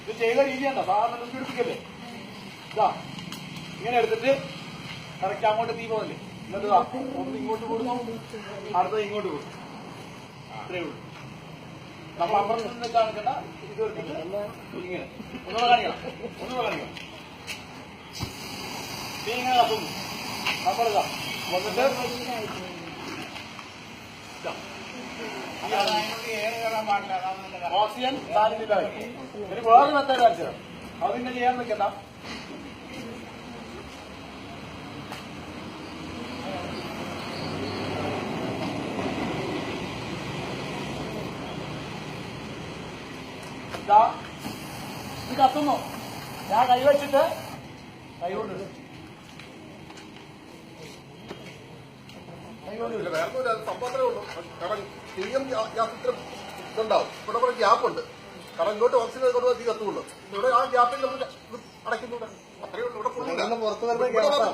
ഇത് ചെയ്ത രീതിയാണോ സാധാരണ നമുക്ക് എടുപ്പിക്കല്ലേ ഇതാ ഇങ്ങനെ എടുത്തിട്ട് കറക്റ്റ് അങ്ങോട്ട് തീ പോകുന്നില്ലേ എന്നിട്ട് ഒന്ന് ഇങ്ങോട്ട് കൊടുക്കും അടുത്തത് ഇങ്ങോട്ട് കൊടുക്കും അത്രയേ ഉള്ളൂ നമ്മൾ അപ്പുറത്ത് നിന്ന് കാണിക്കണ്ട ഇത് എടുത്തിട്ട് ഇങ്ങനെ ഒന്നുകൂടെ കാണിക്കണം തീ ഇങ്ങനെ കത്തുന്നു നമ്മളിതാ വന്നിട്ട് ഓക്സിജൻ സാന്നിധ്യമായി ഇനി വേറെ മെത്തേഡ് കാണിച്ചത് അതിങ്ങനെ ചെയ്യാൻ നിൽക്കണ്ട ഇത് കത്തുന്നു ഞാൻ കൈവച്ചിട്ട് കൈകൊണ്ട് വേറെ സംഭവത്തിലേ ഉള്ളൂ. കാരണം തീയും ഗ്യാസ് ഇത്ര ഇതുണ്ടാവും. ഇവിടെ കുറെ ഗ്യാപ്പുണ്ട്. കാരണം ഇങ്ങോട്ട് ഓക്സിജൻ കൊടുത്താൽ തീ കത്തുള്ളൂ. ഇവിടെ ആ ഗ്യാപ്പിൽ നമ്മൾ അടയ്ക്കുന്നുണ്ട്. അത്രയേ ഉള്ളൂ.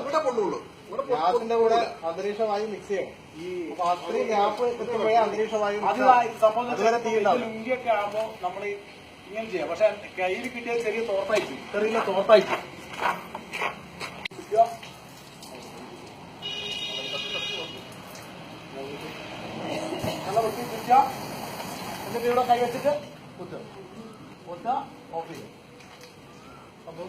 ഇവിടെ പൊള്ളുള്ളൂ. ഗ്യാസിന്റെ കൂടെ അന്തരീക്ഷവായു മിക്സ് ചെയ്യണം. ഈ അത്രയും ഗ്യാപ്പ് എത്തുമ്പോഴേ അന്തരീക്ഷവായു അതുവരെ ലുങ്കിയൊക്കെ ആകുമ്പോ നമ്മൾ ഇങ്ങനെ ചെയ്യാം. പക്ഷെ കയ്യിൽ കിട്ടിയ ചെറിയ തോർത്തായിരിക്കും. ചെറിയ തോർത്തായിരിക്കും. നല്ല വൃത്തി തിരിച്ച എന്നിട്ട് ഇവിടെ കൈ വെച്ചിട്ട് കുത്തുക ഓഫ് ചെയ്യും. സംഭവം